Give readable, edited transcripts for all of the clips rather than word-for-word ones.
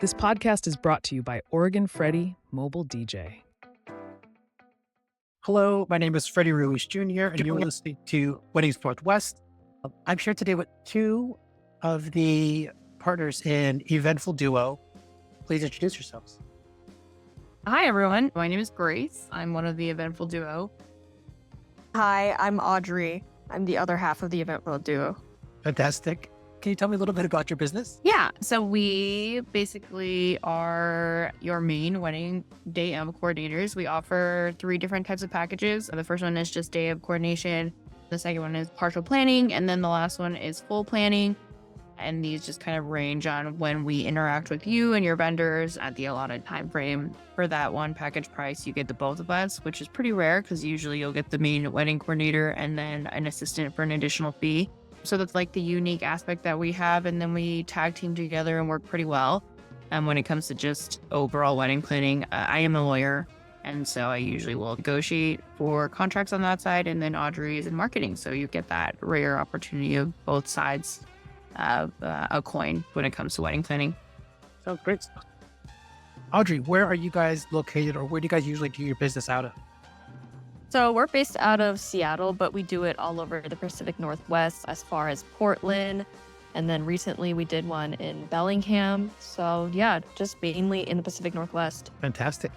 This podcast is brought to you by Oregon Freddy Mobile DJ. Hello, my name is Freddy Ruiz Jr., and you're listening to Weddings Northwest. I'm here today with two of the partners in Eventful Duo. Please introduce yourselves. Hi, everyone. My name is Grace. I'm one of the Eventful Duo. Hi, I'm Audrey. I'm the other half of the Eventful Duo. Fantastic. Can you tell me a little bit about your business? Yeah, so we basically are your main wedding day of coordinators. We offer 3 different types of packages. The first one is just day of coordination. The second one is partial planning. And then the last one is full planning. And these just kind of range on when we interact with you and your vendors at the allotted time frame. For that one package price, you get the both of us, which is pretty rare because usually you'll get the main wedding coordinator and then an assistant for an additional fee. So that's like the unique aspect that we have. And then we tag team together and work pretty well. When it comes to just overall wedding planning, I am a lawyer. And so I usually will negotiate for contracts on that side. And then Audrey is in marketing. So you get that rare opportunity of both sides of a coin when it comes to wedding planning. Sounds great. Audrey, where are you guys located, or where do you guys usually do your business out of? So we're based out of Seattle, but we do it all over the Pacific Northwest as far as Portland. And then recently we did one in Bellingham. So yeah, just mainly in the Pacific Northwest. Fantastic.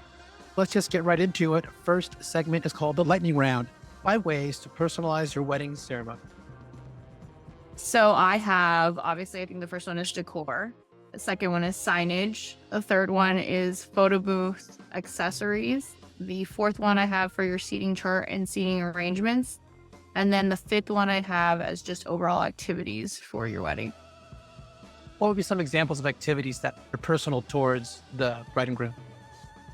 Let's just get right into it. First segment is called the lightning round. 5 ways to personalize your wedding ceremony. So I have, obviously, I think the first one is decor. The second one is signage. The third one is photo booth accessories. The fourth one I have for your seating chart and seating arrangements. And then the fifth one I have as just overall activities for your wedding. What would be some examples of activities that are personal towards the bride and groom?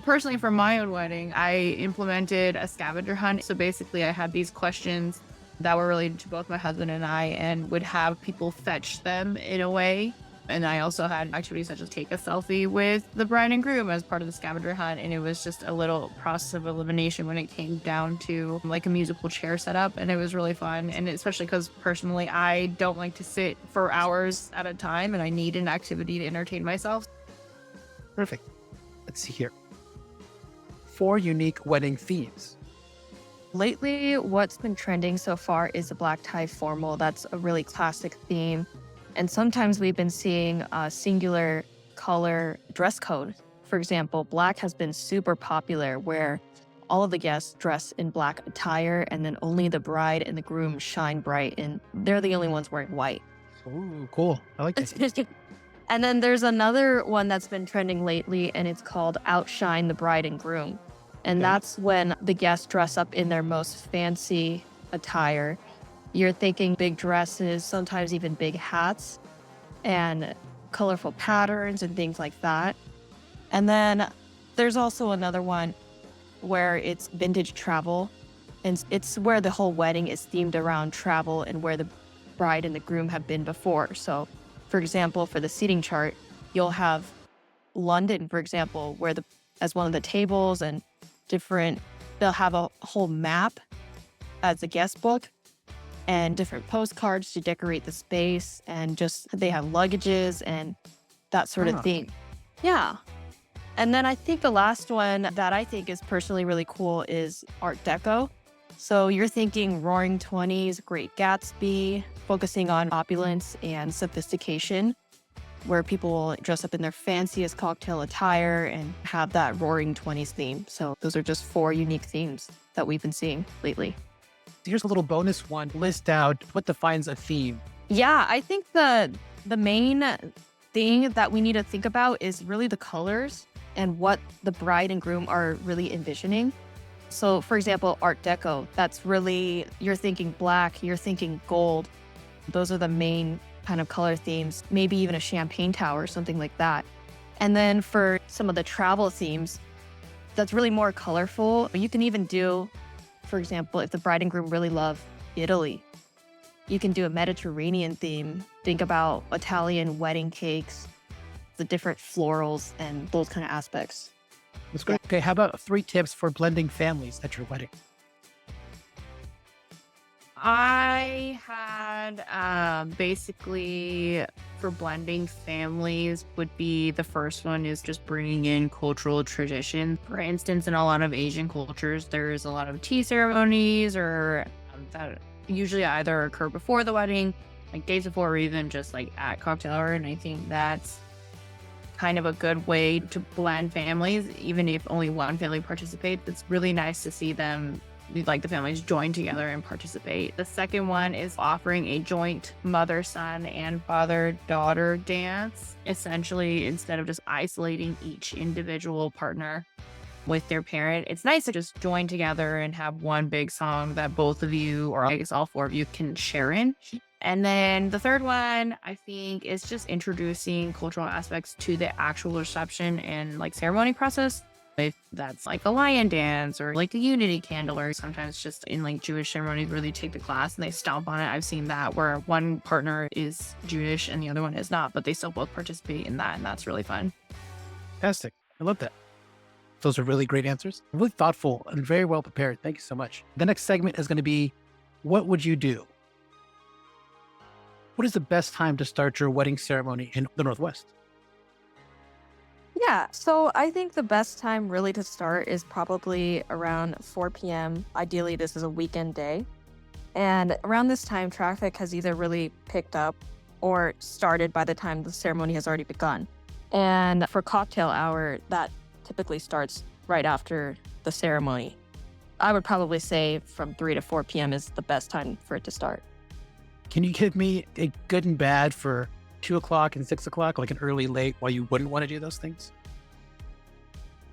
Personally, for my own wedding, I implemented a scavenger hunt. So basically, I had these questions that were related to both my husband and I and would have people fetch them in a way. And I also had activities such as take a selfie with the bride and groom as part of the scavenger hunt. And it was just a little process of elimination when it came down to like a musical chair setup. And it was really fun. And especially because personally, I don't like to sit for hours at a time and I need an activity to entertain myself. Perfect. Let's see here. 4 unique wedding themes. Lately, what's been trending so far is the black tie formal. That's a really classic theme. And sometimes we've been seeing a singular color dress code. For example, black has been super popular where all of the guests dress in black attire and then only the bride and the groom shine bright and they're the only ones wearing white. Ooh, cool. I like this. And then there's another one that's been trending lately and it's called Outshine the Bride and Groom. And that's when the guests dress up in their most fancy attire. You're thinking big dresses, sometimes even big hats and colorful patterns and things like that. And then there's also another one where it's vintage travel. And it's where the whole wedding is themed around travel and where the bride and the groom have been before. So, for example, for the seating chart, you'll have London, for example, where as one of the tables and they'll have a whole map as a guest book and different postcards to decorate the space and just they have luggages and that sort of thing. Yeah. And then I think the last one that I think is personally really cool is Art Deco. So you're thinking Roaring 20s, Great Gatsby, focusing on opulence and sophistication, where people will dress up in their fanciest cocktail attire and have that Roaring 20s theme. So those are just 4 unique themes that we've been seeing lately. Here's a little bonus one. List out what defines a theme. Yeah, I think the main thing that we need to think about is really the colors and what the bride and groom are really envisioning. So for example, Art Deco, that's really, you're thinking black, you're thinking gold. Those are the main kind of color themes, maybe even a champagne tower or something like that. And then for some of the travel themes, that's really more colorful. You can even do, for example, if the bride and groom really love Italy, you can do a Mediterranean theme. Think about Italian wedding cakes, the different florals and those kind of aspects. That's great. Okay, how about 3 tips for blending families at your wedding? I had basically for blending families would be the first one is just bringing in cultural tradition. For instance, in a lot of Asian cultures, there's a lot of tea ceremonies or that usually either occur before the wedding, like days before, or even just like at cocktail hour. And I think that's kind of a good way to blend families, even if only one family participates. It's really nice to see them, like the families, join together and participate. The second one is offering a joint mother-son and father-daughter dance. Essentially, instead of just isolating each individual partner with their parent, it's nice to just join together and have one big song that both of you, or I guess all four of you, can share in. And then the third one, I think, is just introducing cultural aspects to the actual reception and like ceremony process. If that's like a lion dance or like a unity candle, or sometimes just in like Jewish ceremonies where they take the glass and they stomp on it. I've seen that where one partner is Jewish and the other one is not, but they still both participate in that. And that's really fun. Fantastic. I love that. Those are really great answers. Really thoughtful and very well prepared. Thank you so much. The next segment is going to be, what would you do? What is the best time to start your wedding ceremony in the Northwest? Yeah, so I think the best time really to start is probably around 4 p.m. Ideally, this is a weekend day. And around this time, traffic has either really picked up or started by the time the ceremony has already begun. And for cocktail hour, that typically starts right after the ceremony. I would probably say from 3 to 4 p.m. is the best time for it to start. Can you give me a good and bad for 2 o'clock and 6 o'clock, like an early, late, why you wouldn't want to do those things?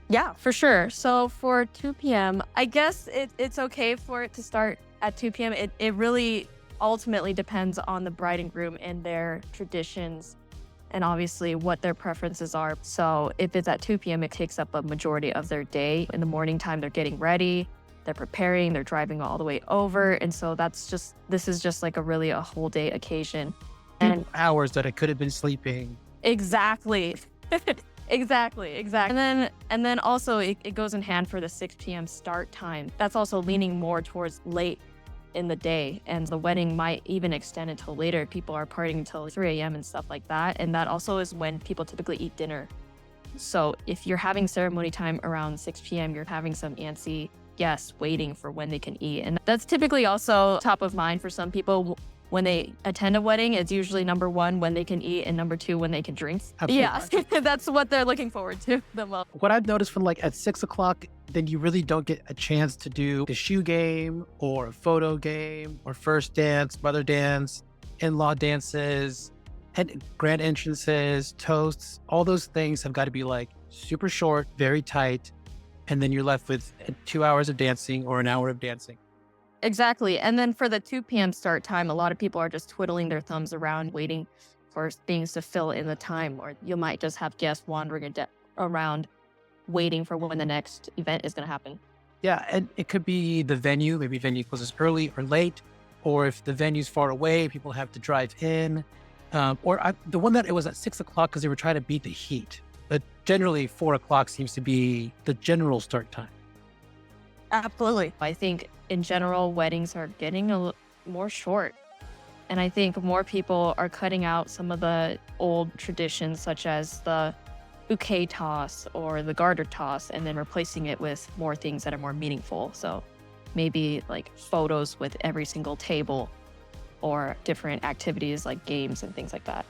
Yeah, for sure. So for 2 p.m., I guess it's okay for it to start at 2 p.m. It really ultimately depends on the bride and groom and their traditions and obviously what their preferences are. So if it's at 2 p.m., it takes up a majority of their day. In the morning time, they're getting ready, they're preparing, they're driving all the way over. And so this is just like a whole day occasion. And hours that I could have been sleeping. Exactly. Exactly. And then also it goes in hand for the 6 p.m. start time. That's also leaning more towards late in the day, and the wedding might even extend until later. People are partying until 3 a.m. and stuff like that. And that also is when people typically eat dinner. So if you're having ceremony time around 6 p.m., you're having some antsy guests waiting for when they can eat. And that's typically also top of mind for some people. When they attend a wedding, it's usually number one, when they can eat, and number two, when they can drink. Absolutely. Yeah, that's what they're looking forward to the most. What I've noticed from like at 6 o'clock, then you really don't get a chance to do the shoe game or a photo game or first dance, mother dance, in-law dances, and grand entrances, toasts. All those things have got to be like super short, very tight. And then you're left with 2 hours of dancing or an hour of dancing. Exactly. And then for the 2 p.m. start time, a lot of people are just twiddling their thumbs around waiting for things to fill in the time. Or you might just have guests wandering around waiting for when the next event is going to happen. Yeah, and it could be the venue. Maybe venue closes early or late. Or if the venue's far away, people have to drive in. The one that it was at 6 o'clock because they were trying to beat the heat. But generally 4 o'clock seems to be the general start time. Absolutely. I think in general, weddings are getting more short. And I think more people are cutting out some of the old traditions, such as the bouquet toss or the garter toss, and then replacing it with more things that are more meaningful. So maybe like photos with every single table or different activities like games and things like that.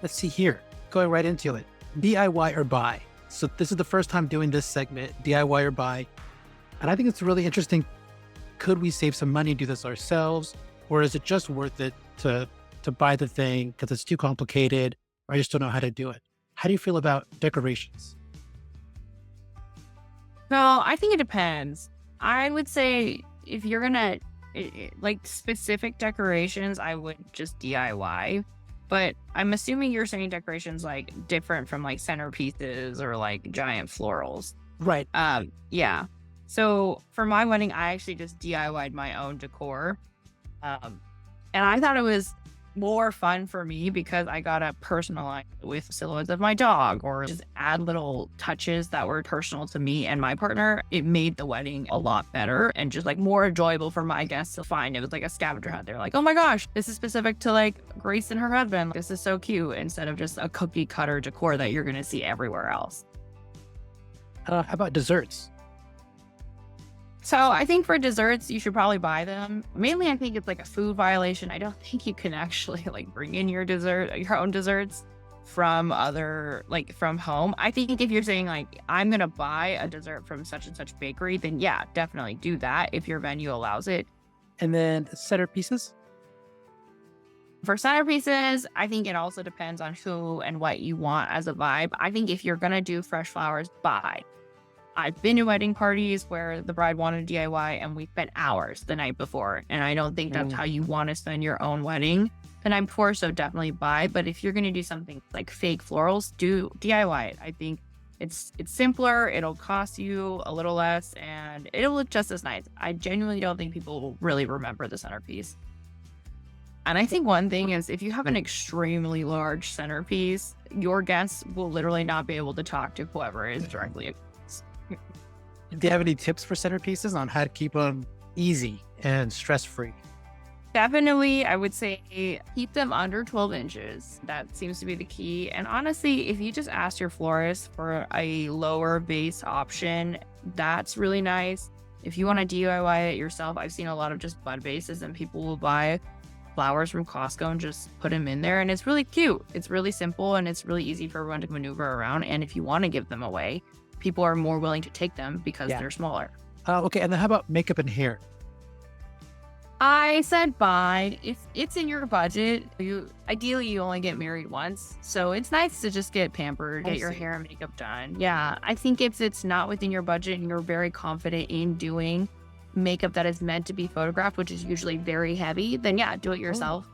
Let's see here. Going right into it. DIY or buy. So this is the first time doing this segment, DIY or buy. And I think it's really interesting. Could we save some money and do this ourselves? Or is it just worth it to buy the thing because it's too complicated or I just don't know how to do it? How do you feel about decorations? No, I think it depends. I would say if you're gonna like specific decorations, I would just DIY. But I'm assuming you're saying decorations like different from like centerpieces or like giant florals. Right. Yeah. So for my wedding, I actually just DIY'd my own decor. And I thought it was more fun for me because I got to personalize with silhouettes of my dog or just add little touches that were personal to me and my partner. It made the wedding a lot better and just like more enjoyable for my guests to find. It was like a scavenger hunt. They're like, oh my gosh, this is specific to like Grace and her husband. This is so cute, instead of just a cookie cutter decor that you're going to see everywhere else. How about desserts? So I think for desserts, you should probably buy them. Mainly, I think it's like a food violation. I don't think you can actually like bring in your own desserts from from home. I think if you're saying like, I'm going to buy a dessert from such and such bakery, then yeah, definitely do that if your venue allows it. And then centerpieces? For centerpieces, I think it also depends on who and what you want as a vibe. I think if you're going to do fresh flowers, buy. I've been to wedding parties where the bride wanted DIY and we spent hours the night before. And I don't think that's how you want to spend your own wedding the night before. So definitely buy. But if you're going to do something like fake florals, do DIY it. I think it's simpler. It'll cost you a little less and it'll look just as nice. I genuinely don't think people will really remember the centerpiece. And I think one thing is if you have an extremely large centerpiece, your guests will literally not be able to talk to whoever is directly. Do you have any tips for centerpieces on how to keep them easy and stress-free? Definitely, I would say keep them under 12 inches. That seems to be the key. And honestly, if you just ask your florist for a lower base option, that's really nice. If you want to DIY it yourself, I've seen a lot of just bud bases and people will buy flowers from Costco and just put them in there. And it's really cute. It's really simple and it's really easy for everyone to maneuver around. And if you want to give them away, people are more willing to take them because they're smaller. Okay, and then how about makeup and hair? I said buy. If it's in your budget, ideally you only get married once. So it's nice to just get pampered, get your hair and makeup done. Yeah, I think if it's not within your budget and you're very confident in doing makeup that is meant to be photographed, which is usually very heavy, then yeah, do it yourself.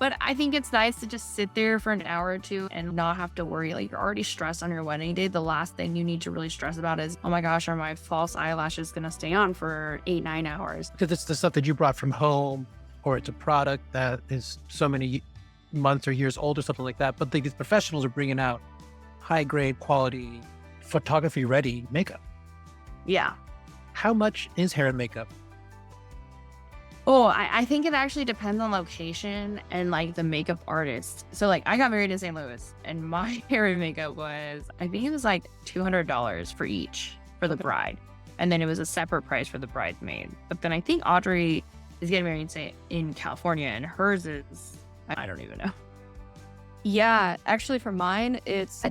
But I think it's nice to just sit there for an hour or two and not have to worry. Like, you're already stressed on your wedding day. The last thing you need to really stress about is, oh my gosh, are my false eyelashes going to stay on for 8-9 hours? Because it's the stuff that you brought from home, or it's a product that is so many months or years old or something like that. But these professionals are bringing out high grade quality, photography ready makeup. Yeah. How much is hair and makeup? Oh, I think it actually depends on location and like the makeup artist. So like I got married in St. Louis and my hair and makeup was, I think it was like $200 for each for the bride. And then it was a separate price for the bridesmaid. But then I think Audrey is getting married in California and hers is, I don't even know. Yeah, actually for mine, it's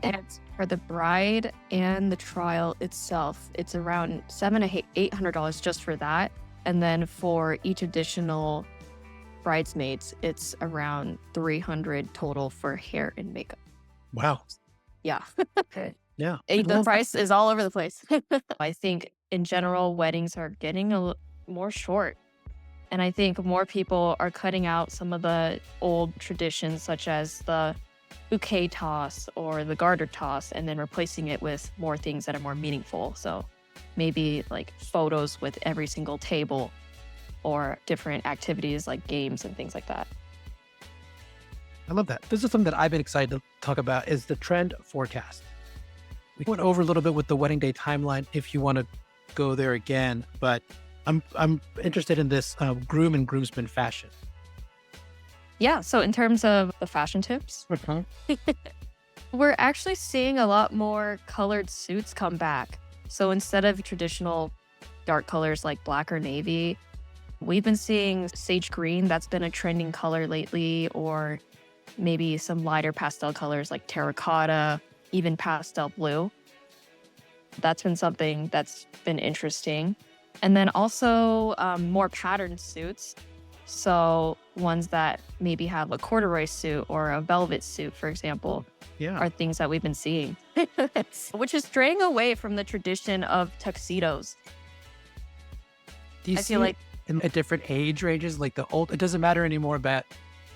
for the bride and the trial itself. It's around $700 to $800 just for that. And then for each additional bridesmaids, it's around $300 total for hair and makeup. Wow. Yeah. Yeah. The price is all over the place. I think in general, weddings are getting more short. And I think more people are cutting out some of the old traditions, such as the bouquet toss or the garter toss, and then replacing it with more things that are more meaningful. So maybe like photos with every single table or different activities like games and things like that. I love that. This is something that I've been excited to talk about is the trend forecast. We went over a little bit with the wedding day timeline if you want to go there again, but I'm interested in this groom and groomsmen fashion. Yeah, so in terms of the fashion tips, we're actually seeing a lot more colored suits come back. So instead of traditional dark colors like black or navy, we've been seeing sage green. That's been a trending color lately, or maybe some lighter pastel colors like terracotta, even pastel blue. That's been something that's been interesting. And then also more patterned suits. So ones that maybe have a corduroy suit or a velvet suit, for example, are things that we've been seeing, which is straying away from the tradition of tuxedos. Do you feel like at different age ranges, like it doesn't matter anymore about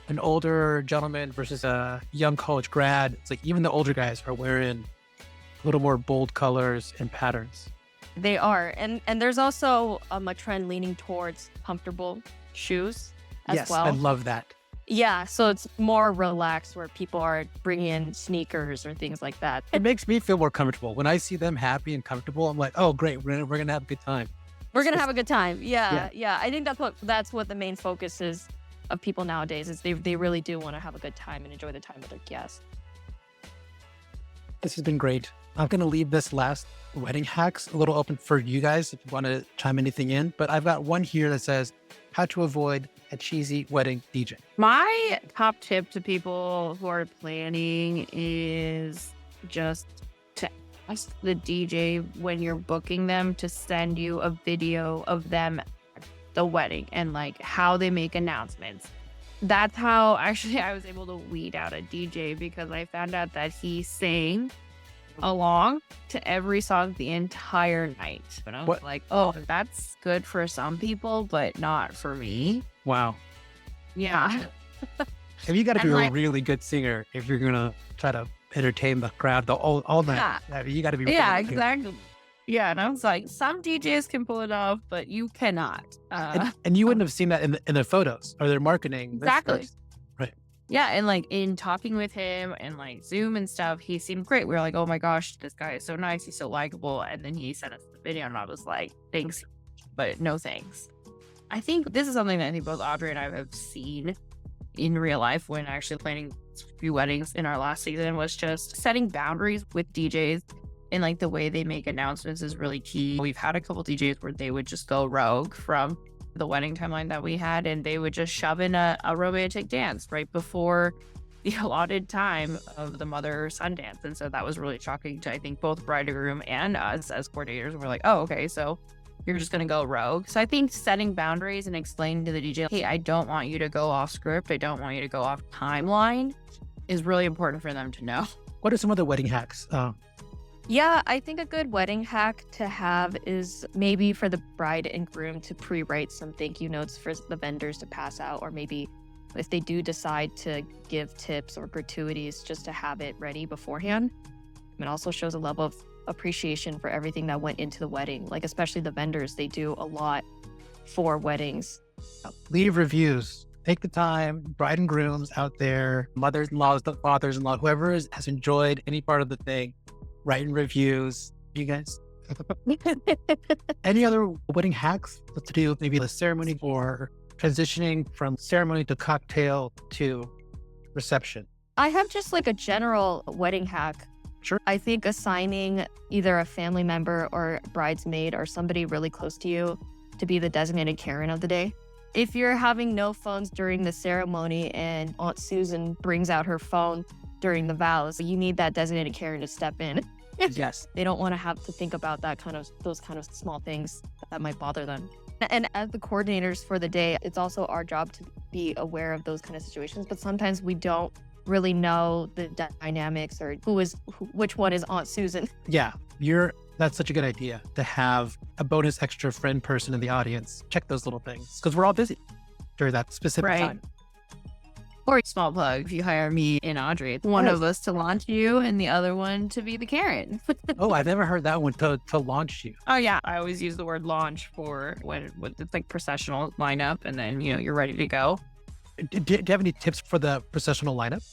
an older gentleman versus a young college grad. It's like even the older guys are wearing a little more bold colors and patterns. They are. And there's also a trend leaning towards comfortable shoes as well. Yes, I love that. Yeah, so it's more relaxed where people are bringing in sneakers or things like that. It makes me feel more comfortable. When I see them happy and comfortable, I'm like, oh, great. We're gonna have a good time. We're gonna have a good time. Yeah. I think that's what the main focus is of people nowadays is they really do want to have a good time and enjoy the time with their guests. This has been great. I'm going to leave this last wedding hacks a little open for you guys if you want to chime anything in. But I've got one here that says how to avoid a cheesy wedding DJ. My top tip to people who are planning is just to ask the DJ when you're booking them to send you a video of them at the wedding and like how they make announcements. That's how actually I was able to weed out a DJ because I found out that he sang along to every song the entire night. But I was like, oh, that's good for some people, but not for me. Wow. Yeah. And you got to be And, a really good singer if you're going to try to entertain the crowd all night. Yeah, you got to be Yeah, really good. exactly. Yeah, and I was like, some DJs can pull it off, but you cannot. And you wouldn't have seen that in the photos or their marketing. Exactly. Right. Yeah, and like in talking with him and like Zoom and stuff, he seemed great. We were like, oh my gosh, this guy is so nice. He's so likable. And then he sent us the video and I was like, thanks, but no thanks. I think this is something that I think both Audrey and I have seen in real life when actually planning a few weddings in our last season was just setting boundaries with DJs. And like the way they make announcements is really key. We've had a couple DJs where they would just go rogue from the wedding timeline that we had, and they would just shove in a romantic dance right before the allotted time of the mother-son dance. And so that was really shocking to, I think, both bride and groom and us as coordinators. We're like, oh, okay, so you're just going to go rogue. So I think setting boundaries and explaining to the DJ, hey, I don't want you to go off script. I don't want you to go off timeline is really important for them to know. What are some other wedding hacks? Yeah, I think a good wedding hack to have is maybe for the bride and groom to pre-write some thank you notes for the vendors to pass out, or maybe if they do decide to give tips or gratuities, just to have it ready beforehand. It also shows a level of appreciation for everything that went into the wedding, like especially the vendors. They do a lot for weddings. Leave reviews. Take the time, bride and grooms out there, mothers-in-laws, fathers-in-law, whoever has enjoyed any part of the thing. Writing reviews, you guys. Any other wedding hacks to do with maybe the ceremony or transitioning from ceremony to cocktail to reception? I have just like a general wedding hack. Sure. I think assigning either a family member or bridesmaid or somebody really close to you to be the designated Karen of the day. If you're having no phones during the ceremony and Aunt Susan brings out her phone during the vows, you need that designated Karen to step in. Yes. They don't want to have to think about those kind of small things that might bother them. And as the coordinators for the day, it's also our job to be aware of those kind of situations. But sometimes we don't really know the dynamics or which one is Aunt Susan. Yeah, that's such a good idea to have a bonus extra friend person in the audience. Check those little things because we're all busy during that specific time. Or a small plug, if you hire me and Audrey, one of us to launch you and the other one to be the Karen. Oh, I've never heard that one, to launch you. Oh, yeah. I always use the word launch for when it's like processional lineup and then, you're ready to go. Do you have any tips for the processional lineup?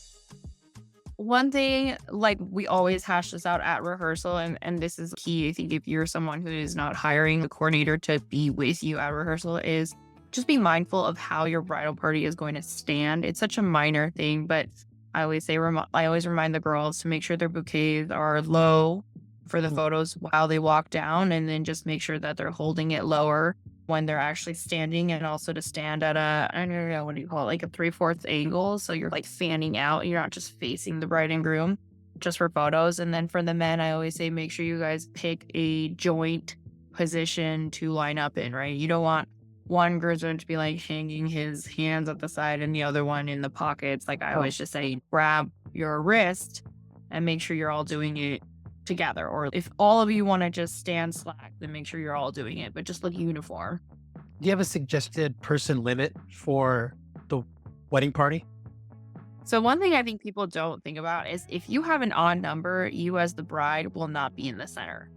One thing, like we always hash this out at rehearsal, and this is key, I think, if you're someone who is not hiring a coordinator to be with you at rehearsal, is just be mindful of how your bridal party is going to stand. It's such a minor thing, but I always remind the girls to make sure their bouquets are low for the photos while they walk down, and then just make sure that they're holding it lower when they're actually standing, and also to stand at I don't know, what do you call it, like a 3/4 angle. So you're like fanning out and you're not just facing the bride and groom just for photos. And then for the men, I always say, make sure you guys pick a joint position to line up in, right? You don't want one groomsman to be like hanging his hands at the side and the other one in the pockets. Like I always just say, grab your wrist and make sure you're all doing it together. Or if all of you want to just stand slack, then make sure you're all doing it, but just look uniform. Do you have a suggested person limit for the wedding party? So one thing I think people don't think about is if you have an odd number, you as the bride will not be in the center.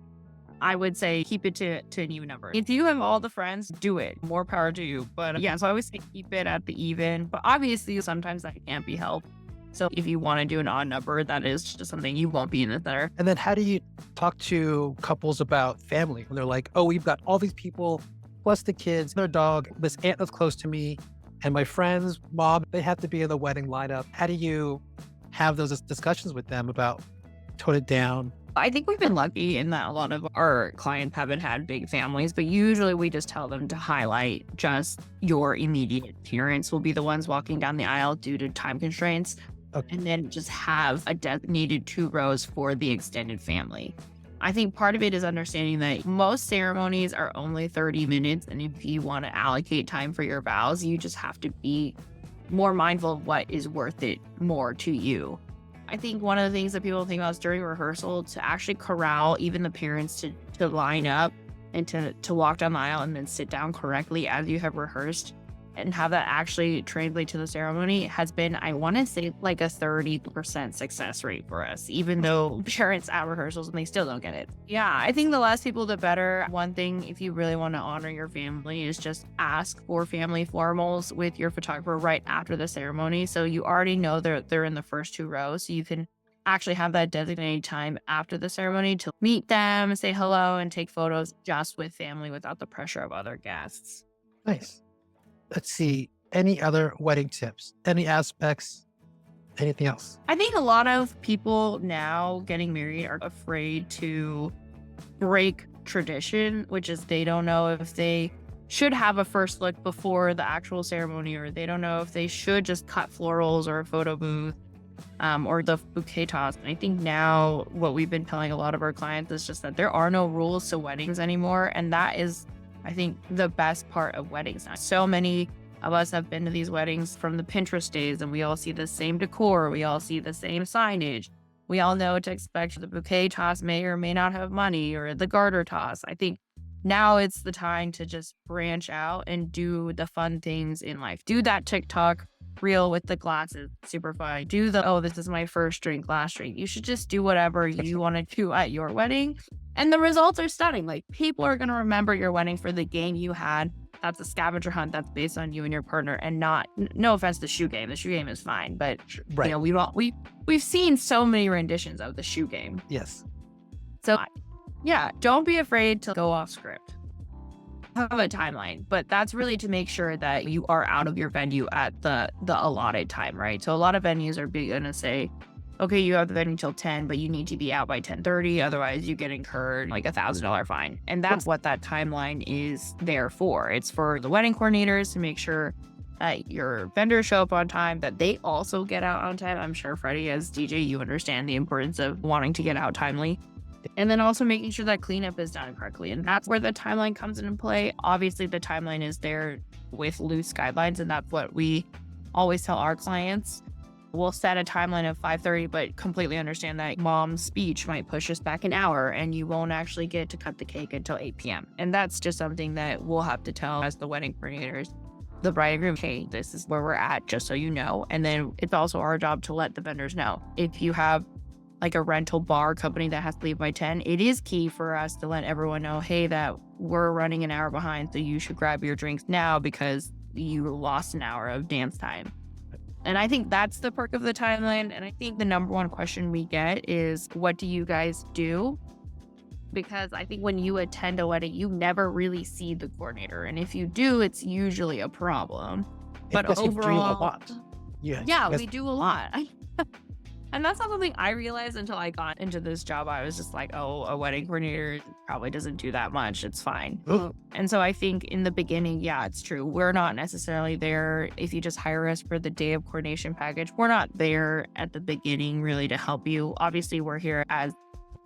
I would say keep it to an even number. If you have all the friends, do it. More power to you. But yeah, so I always say keep it at the even. But obviously, sometimes that can't be helped. So if you want to do an odd number, that is just something you won't be in the center. And then how do you talk to couples about family when they're like, oh, we've got all these people, plus the kids, their dog, this aunt that's close to me, and my friend's mom, they have to be in the wedding lineup. How do you have those discussions with them about tone it down? I think we've been lucky in that a lot of our clients haven't had big families, but usually we just tell them to highlight just your immediate parents will be the ones walking down the aisle due to time constraints. Okay. And then just have a designated 2 rows for the extended family. I think part of it is understanding that most ceremonies are only 30 minutes. And if you want to allocate time for your vows, you just have to be more mindful of what is worth it more to you. I think one of the things that people think about is during rehearsal to actually corral even the parents to line up and to walk down the aisle and then sit down correctly as you have rehearsed and have that actually translate to the ceremony has been, I want to say, like a 30% success rate for us, even though parents at rehearsals and they still don't get it. Yeah, I think the less people, the better. One thing, if you really want to honor your family, is just ask for family formals with your photographer right after the ceremony. So you already know they're in the first 2 rows. So you can actually have that designated time after the ceremony to meet them, say hello, and take photos just with family without the pressure of other guests. Nice. Let's see. Any other wedding tips? Any aspects? Anything else? I think a lot of people now getting married are afraid to break tradition, which is they don't know if they should have a first look before the actual ceremony, or they don't know if they should just cut florals or a photo booth, or the bouquet toss. And I think now what we've been telling a lot of our clients is just that there are no rules to weddings anymore. And that is, I think, the best part of weddings now. So many of us have been to these weddings from the Pinterest days, and we all see the same decor. We all see the same signage. We all know what to expect. The bouquet toss may or may not have money, or the garter toss. I think now it's the time to just branch out and do the fun things in life. Do that TikTok reel with the glasses. Super fun. Do the, oh, this is my first drink, last drink. You should just do whatever you want to do at your wedding. And the results are stunning. Like, people are going to remember your wedding for the game you had. That's a scavenger hunt that's based on you and your partner, and not, no offense to the shoe game. The shoe game is fine, but Right. you know, we've seen so many renditions of the shoe game. Yes. So yeah, don't be afraid to go off script. Have a timeline, but that's really to make sure that you are out of your venue at the allotted time, right? So a lot of venues are going to say, okay, you have the venue till 10, but you need to be out by 10:30. Otherwise, you get incurred like $1,000 fine. And that's what that timeline is there for. It's for the wedding coordinators to make sure that your vendors show up on time, that they also get out on time. I'm sure, Freddie, as DJ, you understand the importance of wanting to get out timely. And then also making sure that cleanup is done correctly. And that's where the timeline comes into play. Obviously, the timeline is there with loose guidelines, and that's what we always tell our clients. We'll set a timeline of 5:30, but completely understand that mom's speech might push us back an hour and you won't actually get to cut the cake until 8 p.m. And that's just something that we'll have to tell as the wedding coordinators, the bride and groom, hey, this is where we're at, just so you know. And then it's also our job to let the vendors know. If you have like a rental bar company that has to leave by 10, it is key for us to let everyone know, hey, that we're running an hour behind, so you should grab your drinks now because you lost an hour of dance time. And I think that's the perk of the timeline. And I think the number one question we get is, what do you guys do? Because I think when you attend a wedding, you never really see the coordinator. And if you do, it's usually a problem. But Because you do a overall, lot. Yeah. yeah, Yes. we do a lot. And that's not something I realized until I got into this job. I was just like, oh, a wedding coordinator probably doesn't do that much. It's fine. Oh. And so I think in the beginning, yeah, it's true. We're not necessarily there. If you just hire us for the day of coordination package, we're not there at the beginning really to help you. Obviously, we're here as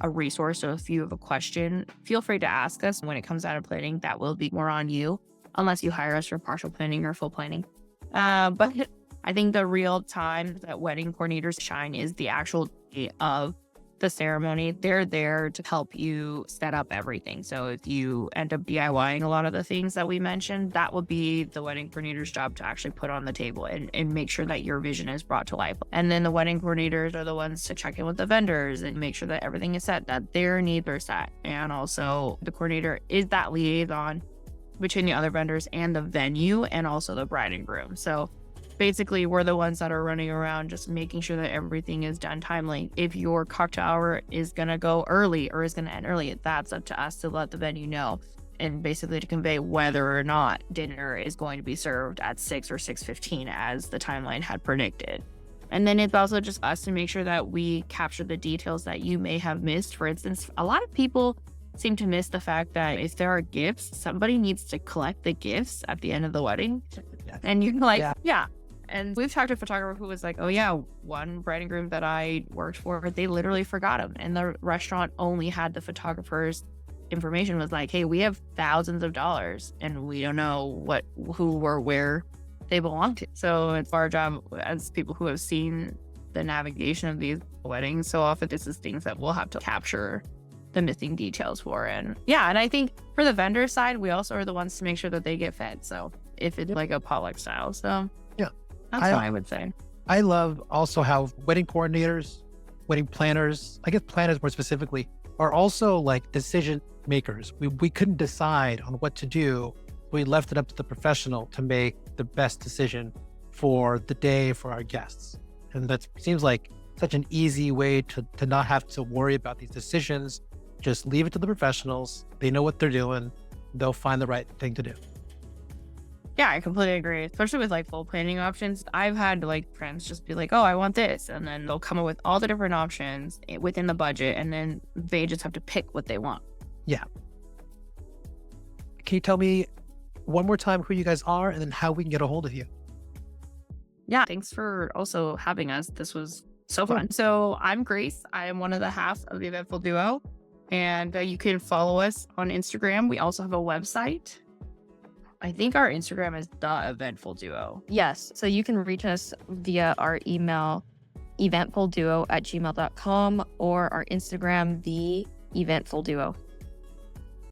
a resource. So if you have a question, feel free to ask us. When it comes out of planning, that will be more on you, unless you hire us for partial planning or full planning. But I think the real time that wedding coordinators shine is the actual day of the ceremony, they're there to help you set up everything. So if you end up DIYing a lot of the things that we mentioned, that will be the wedding coordinator's job to actually put on the table and make sure that your vision is brought to life. And then the wedding coordinators are the ones to check in with the vendors and make sure that everything is set, that their needs are set. And also the coordinator is that liaison between the other vendors and the venue and also the bride and groom. So basically, we're the ones that are running around just making sure that everything is done timely. If your cocktail hour is going to go early or is going to end early, that's up to us to let the venue know and basically to convey whether or not dinner is going to be served at 6 or 6:15 as the timeline had predicted. And then it's also just us to make sure that we capture the details that you may have missed. For instance, a lot of people seem to miss the fact that if there are gifts, somebody needs to collect the gifts at the end of the wedding. And you're like, yeah. And we've talked to a photographer who was like, oh yeah, one bride and groom that I worked for, they literally forgot him. And the restaurant only had the photographer's information, was like, hey, we have thousands of dollars and we don't know who or where they belong to. So it's our job as people who have seen the navigation of these weddings. So often this is things that we'll have to capture the missing details for. And yeah, and I think for the vendor side, we also are the ones to make sure that they get fed. So if it's like a potluck style. So yeah. That's what I would say. I love also how wedding coordinators, wedding planners, I guess planners more specifically, are also like decision makers. We couldn't decide on what to do. We left it up to the professional to make the best decision for the day for our guests. And that seems like such an easy way to not have to worry about these decisions. Just leave it to the professionals. They know what they're doing. They'll find the right thing to do. Yeah, I completely agree. Especially with like full planning options. I've had like friends just be like, oh, I want this. And then they'll come up with all the different options within the budget. And then they just have to pick what they want. Yeah. Can you tell me one more time who you guys are and then how we can get a hold of you? Yeah, thanks for also having us. This was so fun. So I'm Grace. I am one of the halves of the Eventful Duo. And you can follow us on Instagram. We also have a website. I think our Instagram is The Eventful Duo. Yes. So you can reach us via our email, eventfulduo@gmail.com, or our Instagram, The Eventful Duo.